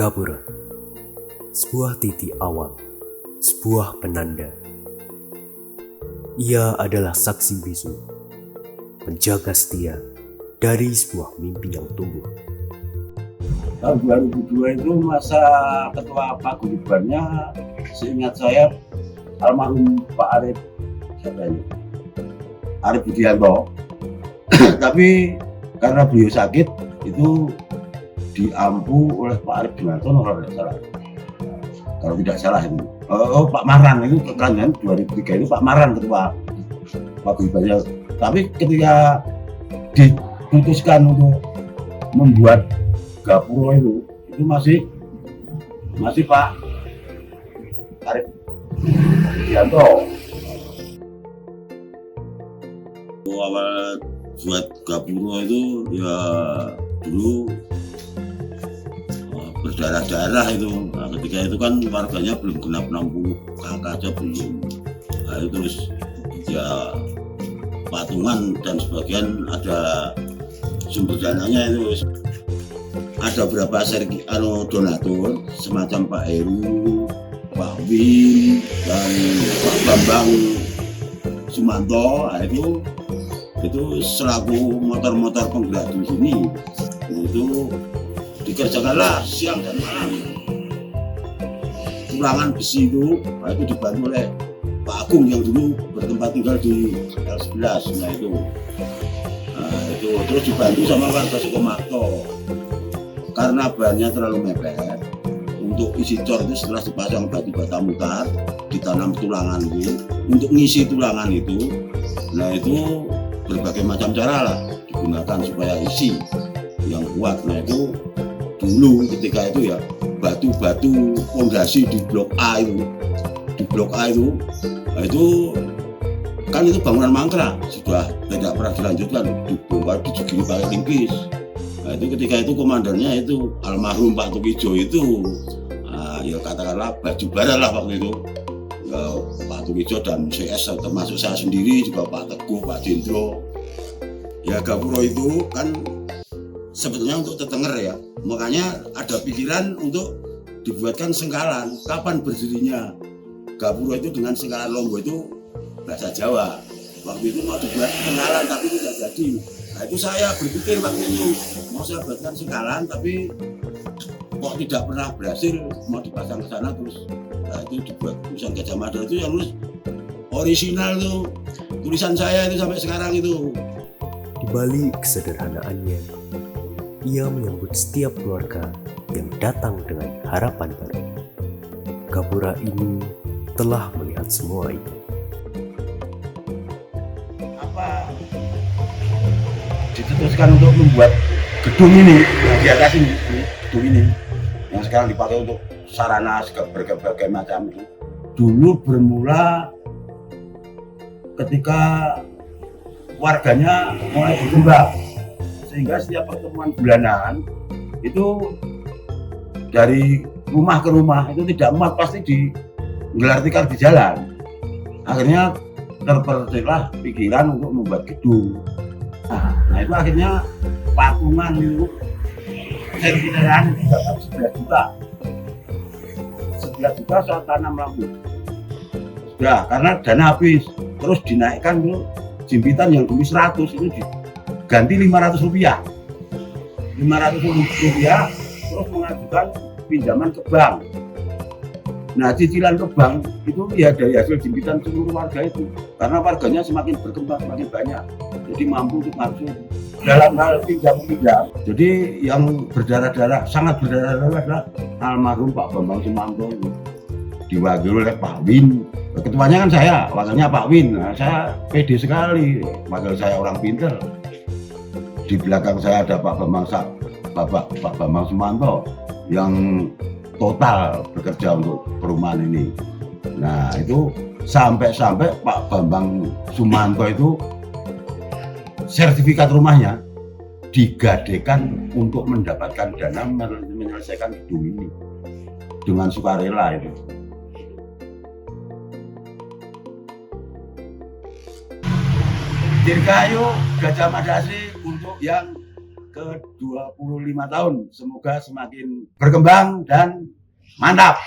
Gapura, sebuah titik awal, sebuah penanda. Ia adalah saksi bisu, penjaga setia dari sebuah mimpi yang tumbuh. Tahun 2002 itu masa ketua paguyubannya, seingat saya almarhum Pak Arif, Arif Budianto. Tapi karena beliau sakit itu diampu oleh Pak Arif Budianto kalau tidak salah itu. Pak Maran itu kekangan 2003 itu Pak Maran ketua paguyubannya. Tapi ketika diputuskan untuk membuat Gapura itu masih Pak Arif Budianto. Awal buat Gapura itu ya dulu berdarah-darah itu. Nah, ketika itu kan warganya belum genap 60 kakak aja belum. Nah, itu terus ya patungan dan sebagian ada sumber dananya itu. Ada beberapa donatur semacam Pak Heru, Pak Win, dan Pak Bambang Sumanto. Nah, itu selaku motor-motor penggerak di sini. Nah, itu dikerjakanlah siang dan malam. Tulangan besi itu dibantu oleh Pak Agung yang dulu bertempat tinggal di L11. Nah itu terus dibantu sama warga Sukomarto. Karena bahannya terlalu mepet, untuk isi cor itu setelah dipasang batu bata mutar, ditanam tulangan itu, untuk ngisi tulangan itu, nah itu berbagai macam cara lah digunakan supaya isi yang kuat. Nah itu dulu ketika itu ya batu-batu fondasi di blok A itu, nah itu kan itu bangunan mangkrak sudah tidak pernah dilanjutkan, dibongkar dijugini pakai tingkis. Nah itu ketika itu komandannya itu almarhum Pak Tukijo itu, ya katakanlah baju bara lah waktu itu. Ya, Pak Tukijo dan CS termasuk saya sendiri juga Pak Teguh, Pak Jendro. Ya Gapura itu kan sebetulnya untuk tetenger ya, makanya ada pikiran untuk dibuatkan sengkalan. Kapan berdirinya Gapura itu dengan sengkalan Lombo itu bahasa Jawa. Waktu itu mau dibuat sengkalan tapi tidak jadi. Nah itu saya berpikir waktu itu mau saya buatkan sengkalan tapi kok tidak pernah berhasil, mau dipasang ke sana terus. Nah itu dibuat tulisan Gajah Mada itu yang nulis orisinal tuh, tulisan saya itu sampai sekarang itu. Di balik kesederhanaannya, ia menyambut setiap keluarga yang datang dengan harapan baru. Gapura ini telah melihat semua itu. Apa diputuskan untuk membuat gedung ini yang di atas ini, gedung ini yang sekarang dipakai untuk sarana berbagai macam itu. Dulu bermula ketika warganya mulai berkembang, sehingga setiap pertemuan bulanan itu dari rumah ke rumah itu tidak muat, pasti digelar tikar di jalan. Akhirnya terbersiklah pikiran untuk membuat gedung. Nah itu akhirnya patungan itu sekitaran itu dapat 11 juta soal tanam lampu. Sudah, karena dana habis, terus dinaikkan dulu jimpitan yang dulu 100 itu diganti 500 rupiah. 500 rupiah terus mengajukan pinjaman ke bank. Nah cicilan ke bank itu ya dari hasil jimpitan seluruh warga itu, karena warganya semakin berkembang, semakin banyak, jadi mampu untuk masuk dalam hal pinjam-pinjam. Jadi yang berdarah-darah, sangat berdarah-darah adalah almarhum Pak Bambang Sumanto itu, diwakili oleh Pak Win. Ketuanya kan saya, wakilnya Pak Win. Nah, saya pede sekali, wakil saya orang pinter. Di belakang saya ada Pak Bambang Sumanto yang total bekerja untuk perumahan ini. Nah itu sampai Pak Bambang Sumanto itu sertifikat rumahnya digadekan untuk mendapatkan dana menyelesaikan gedung ini dengan sukarela itu. Dirgahayu Gajah Mada asli untuk yang ke ke-25 tahun. Semoga semakin berkembang dan mantap.